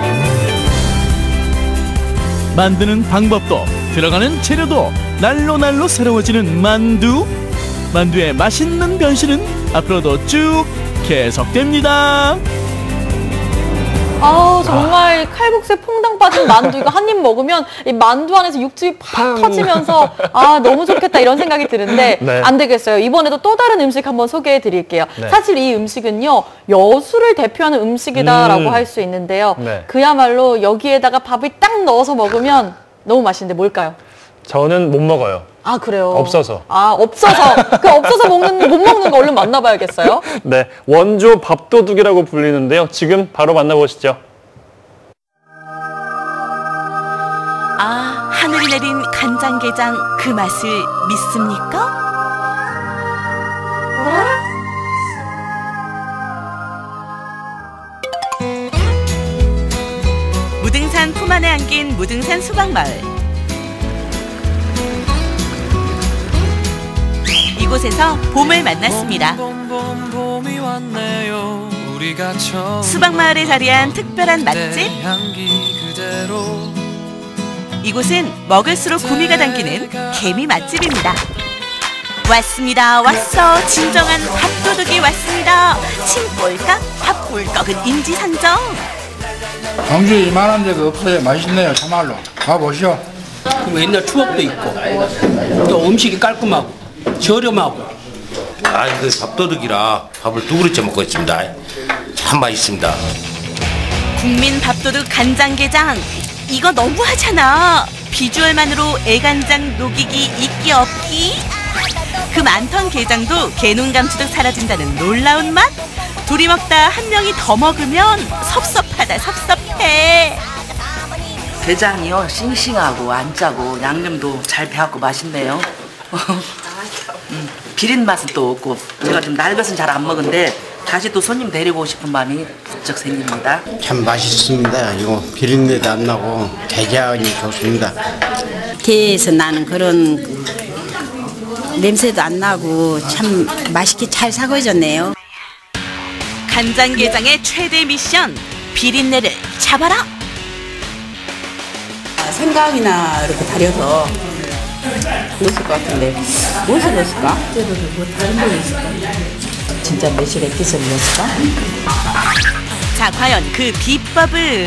만드는 방법도 들어가는 재료도 날로 새로워지는 만두. 만두의 맛있는 변신은 앞으로도 쭉 계속됩니다. 정말 칼국수에 퐁당 빠진 만두 이거 한 입 먹으면 이 만두 안에서 육즙이 팍 터지면서 너무 좋겠다 이런 생각이 드는데 네. 안 되겠어요. 이번에도 또 다른 음식 한번 소개해 드릴게요. 네. 사실 이 음식은요 여수를 대표하는 음식이다라고 할 수 있는데요. 네. 그야말로 여기에다가 밥을 딱 넣어서 먹으면 너무 맛있는데 뭘까요? 저는 못 먹어요. 아, 그래요? 없어서. 없어서. 그 없어서 못 먹는 거 얼른 만나봐야겠어요. 네, 원조 밥도둑이라고 불리는데요. 지금 바로 만나보시죠. 하늘이 내린 간장게장 그 맛을 믿습니까? 무등산 품 안에 안긴 무등산 수박마을. 이곳에서 봄을 만났습니다. 수박마을에 자리한 특별한 맛집. 이곳은 먹을수록 구미가 당기는 개미 맛집입니다. 왔습니다. 왔어. 진정한 밥도둑이 왔습니다. 침 꼴깍 밥 꿀꺽은 인지상정. 광주에 이만한 데가 없어요. 맛있네요. 참말로. 가보시오. 옛날 추억도 있고 또 음식이 깔끔하고 저렴하고. 그 밥도둑이라 밥을 두 그릇째 먹고 있습니다. 참 맛있습니다. 국민 밥도둑 간장게장. 이거 너무하잖아. 비주얼만으로 애간장 녹이기 있기 없기. 그 많던 게장도 개눈 감추듯 사라진다는 놀라운 맛. 둘이 먹다 한 명이 더 먹으면 섭섭하다 섭섭해. 게장이요 싱싱하고 안 짜고 양념도 잘 배갖고 맛있네요. 비린 맛은 또 없고 제가 좀 날 것은 잘 안 먹은데 다시 또 손님 데리고 오고 싶은 마음이 부쩍 생깁니다. 참 맛있습니다. 이거 비린내도 안 나고 게장이 좋습니다. 게에서 나는 그런 냄새도 안 나고 참 맛있게 잘 사고해졌네요. 간장게장의 최대 미션 비린내를 잡아라. 생강이나 이렇게 달여서 넣었을 것 같은데 무엇을 넣었을까? 다른 거 넣었을까? 진짜 매실 액기스를 넣었을까? 자, 과연 그 비법은?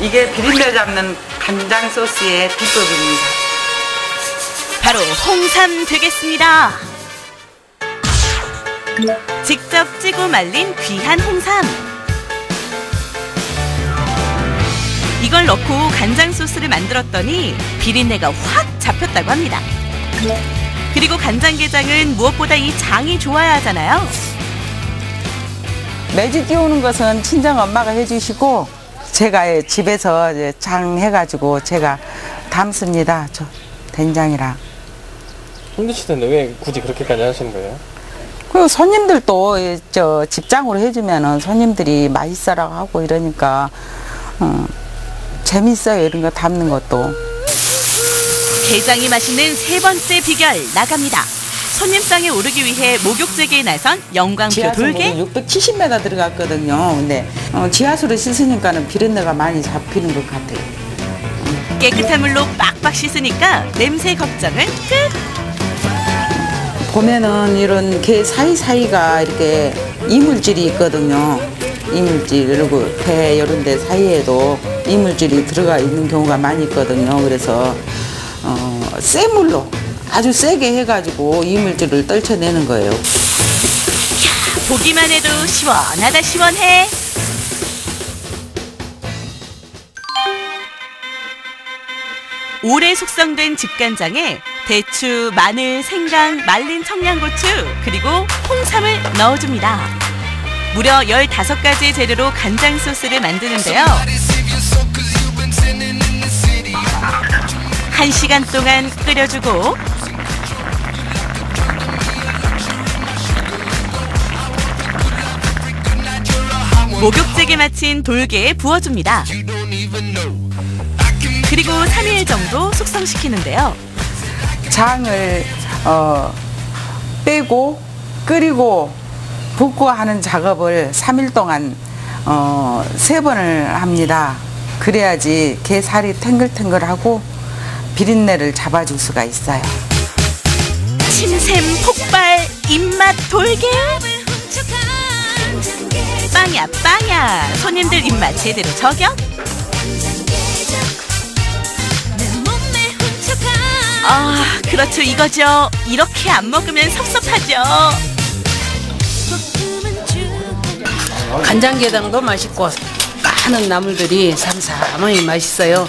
이게 비린내 잡는 간장 소스의 비법입니다. 바로 홍삼 되겠습니다. 직접 찌고 말린 귀한 홍삼. 이걸 넣고 간장 소스를 만들었더니 비린내가 확 잡혔다고 합니다. 그리고 간장게장은 무엇보다 이 장이 좋아야 하잖아요. 매주 띄우는 것은 친정 엄마가 해주시고 제가 집에서 이제 장 해가지고 제가 담습니다. 저 된장이랑. 힘드실 텐데 왜 굳이 그렇게까지 하시는 거예요? 그리고 손님들도 저 집장으로 해주면은 손님들이 맛있어라고 하고 이러니까 재밌어요. 이런 거 담는 것도. 게장이 맛있는 세 번째 비결 나갑니다. 손님상에 오르기 위해 목욕제기에 나선 영광표 돌개. 670m 들어갔거든요. 근데 지하수로 씻으니까는 비린내가 많이 잡히는 것 같아요. 깨끗한 물로 빡빡 씻으니까 냄새 걱정은 끝. 보면은 이런 게 사이사이가 이렇게 이물질이 있거든요. 이물질, 그리고 배 이런 데 사이에도 이물질이 들어가 있는 경우가 많이 있거든요. 그래서 센 물로 아주 세게 해가지고 이물질을 떨쳐내는 거예요. 보기만 해도 시원하다 시원해. 오래 숙성된 집간장에 대추, 마늘, 생강, 말린 청양고추, 그리고 홍삼을 넣어줍니다. 무려 15가지의 재료로 간장 소스를 만드는데요. 1시간 동안 끓여주고 목욕제게 마친 돌게에 부어줍니다. 그리고 3일 정도 숙성시키는데요. 장을 빼고 끓이고 붓고 하는 작업을 3일 동안 3번을 합니다. 그래야지 게살이 탱글탱글하고 비린내를 잡아줄 수가 있어요. 침샘 폭발 입맛 돌게. 빵야 빵야 손님들 입맛 제대로 저격. 아 그렇죠 이거죠. 이렇게 안 먹으면 섭섭하죠. 간장게장도 맛있고 많은 나물들이 삼삼하니 맛있어요.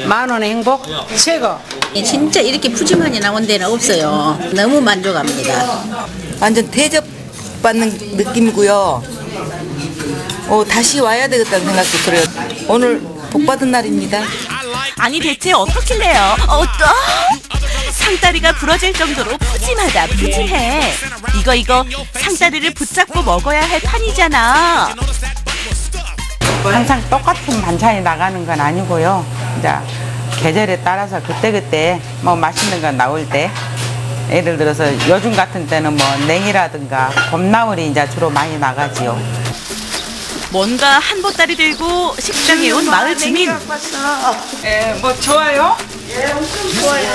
만원의 행복 최고. 진짜 이렇게 푸짐하게 나온 데는 없어요. 너무 만족합니다. 완전 대접받는 느낌이고요. 다시 와야 되겠다는 생각도 들어요. 오늘 복받은 날입니다. 아니 대체 어떻길래요? 상다리가 부러질 정도로 푸짐하다 푸짐해. 이거 상다리를 붙잡고 먹어야 할 판이잖아. 항상 똑같은 반찬이 나가는 건 아니고요. 이제 계절에 따라서 그때그때 뭐 맛있는 거 나올 때, 예를 들어서 요즘 같은 때는 뭐 냉이라든가 봄나물이 이제 주로 많이 나가지요. 뭔가 한 보따리 들고 식당에 온 마을 주민. 뭐 좋아요? 예, 엄청 좋아요.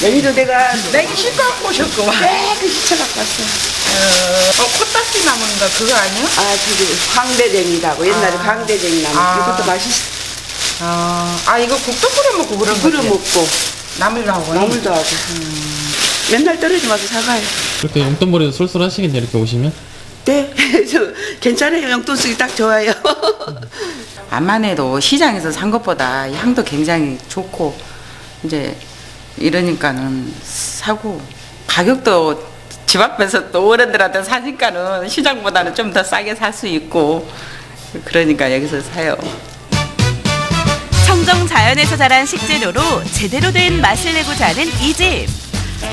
여기도 내가 냉이 씻고 갖고 오셨구만. 깨끗이 쳐갖고 왔어요. 코딱지 나무인가 그거 아니에요? 저기 광대쟁이라고 옛날에 광대쟁이 나무. 이것도 맛있어. 이거 국도 끓여 먹고 그런 거지? 끓여 먹고 나물도 하고. 나물도 하고. 맨날 떨어지 마서 사가요. 그렇게 용돈벌이도 쏠쏠하시겠네요 이렇게 오시면? 네, 괜찮아요. 용돈 쓰기 딱 좋아요. 암만 해도 시장에서 산 것보다 향도 굉장히 좋고 이제 이러니까는 사고 가격도 집 앞에서 또 어른들한테 사니까는 시장보다는 좀 더 싸게 살 수 있고 그러니까 여기서 사요. 청정 자연에서 자란 식재료로 제대로 된 맛을 내고자 하는 이 집.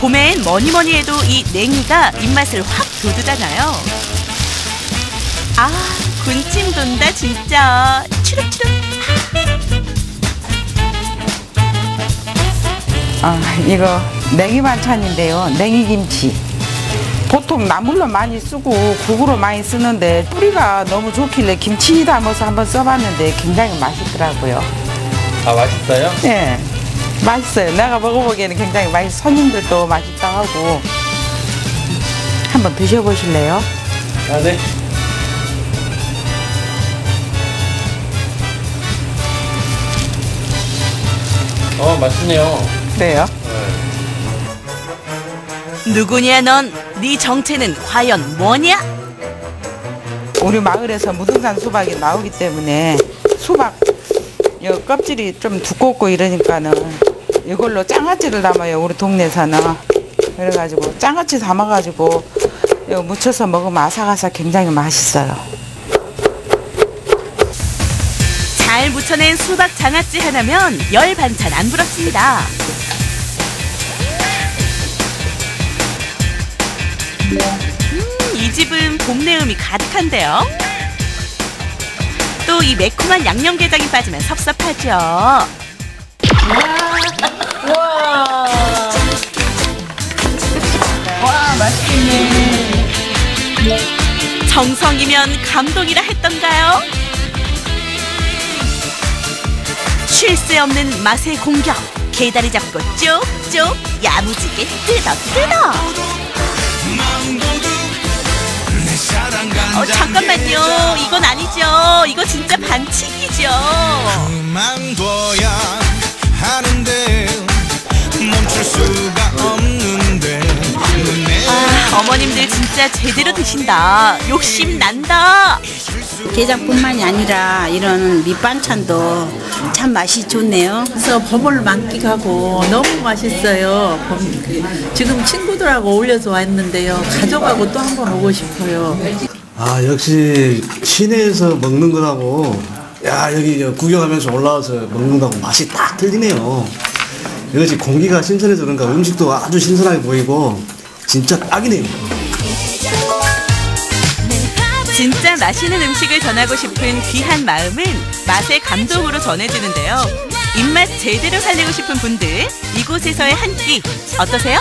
봄엔 뭐니 해도 이 냉이가 입맛을 확 돋우잖아요. 아, 군침 돈다 진짜. 추룩추룩. 이거 냉이 반찬인데요. 냉이김치. 보통 나물로 많이 쓰고 국으로 많이 쓰는데 뿌리가 너무 좋길래 김치 담아서 한번 써봤는데 굉장히 맛있더라고요. 아, 맛있어요? 네, 맛있어요. 내가 먹어보기에는 굉장히 맛있어요. 손님들도 맛있다 하고. 한번 드셔보실래요? 아, 네. 맛있네요. 그래요? 누구냐 넌? 네 정체는 과연 뭐냐? 우리 마을에서 무등산 수박이 나오기 때문에 수박 요 껍질이 좀 두껍고 이러니까는 이걸로 장아찌를 담아요. 우리 동네에서는. 그래가지고 장아찌 담아가지고 이거 무쳐서 먹으면 아삭아삭 굉장히 맛있어요. 잘 무쳐낸 수박 장아찌 하나면 열 반찬 안 부럽습니다. 이 집은 봄 내음이 가득한데요. 또 이 매콤한 양념게장이 빠지면 섭섭하죠. 와. 와, 맛있겠네. 정성이면 감동이라 했던가요? 쉴 새 없는 맛의 공격. 개다리 잡고 쭉쭉 야무지게 뜯어. 잠깐만요. 이건 아니죠. 이거 진짜 반칙이죠. 그만둬야 하는데 멈출 수가 없는데. 어머님들 진짜 제대로 드신다. 욕심 난다. 게장뿐만이 아니라 이런 밑반찬도 참 맛이 좋네요. 그래서 봄을 만끽하고 너무 맛있어요. 지금 친구들하고 어울려서 왔는데요. 가족하고 또 한 번 오고 싶어요. 아, 역시 시내에서 먹는 거라고, 야, 여기 구경하면서 올라와서 먹는 거하고 맛이 딱 틀리네요. 이것이 공기가 신선해서 그런가 음식도 아주 신선하게 보이고 진짜 딱이네요. 진짜 맛있는 음식을 전하고 싶은 귀한 마음은 맛의 감동으로 전해지는데요. 입맛 제대로 살리고 싶은 분들, 이곳에서의 한 끼 어떠세요?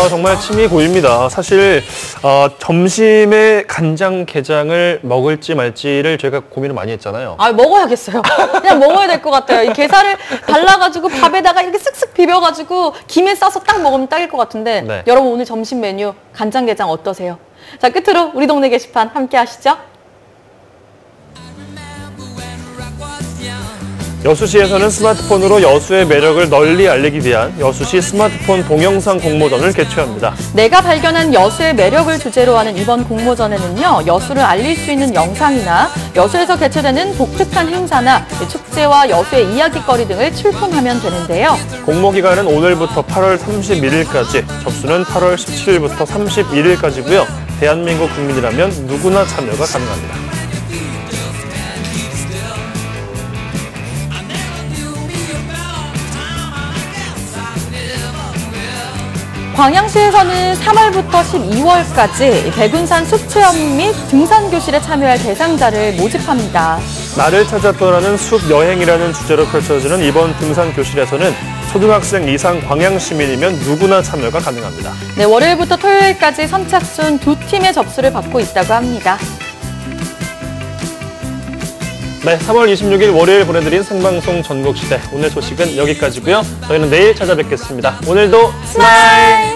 정말 침이 고입니다. 사실 점심에 간장게장을 먹을지 말지를 저희가 고민을 많이 했잖아요. 먹어야겠어요. 그냥 먹어야 될 것 같아요. 이 게살을 발라가지고 밥에다가 이렇게 쓱쓱 비벼가지고 김에 싸서 딱 먹으면 딱일 것 같은데 네. 여러분 오늘 점심 메뉴 간장게장 어떠세요? 자, 끝으로 우리 동네 게시판 함께 하시죠. 여수시에서는 스마트폰으로 여수의 매력을 널리 알리기 위한 여수시 스마트폰 동영상 공모전을 개최합니다. 내가 발견한 여수의 매력을 주제로 하는 이번 공모전에는요. 여수를 알릴 수 있는 영상이나 여수에서 개최되는 독특한 행사나 축제와 여수의 이야깃거리 등을 출품하면 되는데요. 공모 기간은 오늘부터 8월 31일까지, 접수는 8월 17일부터 31일까지고요. 대한민국 국민이라면 누구나 참여가 가능합니다. 광양시에서는 3월부터 12월까지 백운산 숲체험 및 등산교실에 참여할 대상자를 모집합니다. 나를 찾아 떠나는 숲 여행이라는 주제로 펼쳐지는 이번 등산교실에서는 초등학생 이상 광양시민이면 누구나 참여가 가능합니다. 네, 월요일부터 토요일까지 선착순 2팀의 접수를 받고 있다고 합니다. 네, 3월 26일 월요일 보내드린 생방송 전국시대. 오늘 소식은 여기까지고요. 저희는 내일 찾아뵙겠습니다. 오늘도 스마일!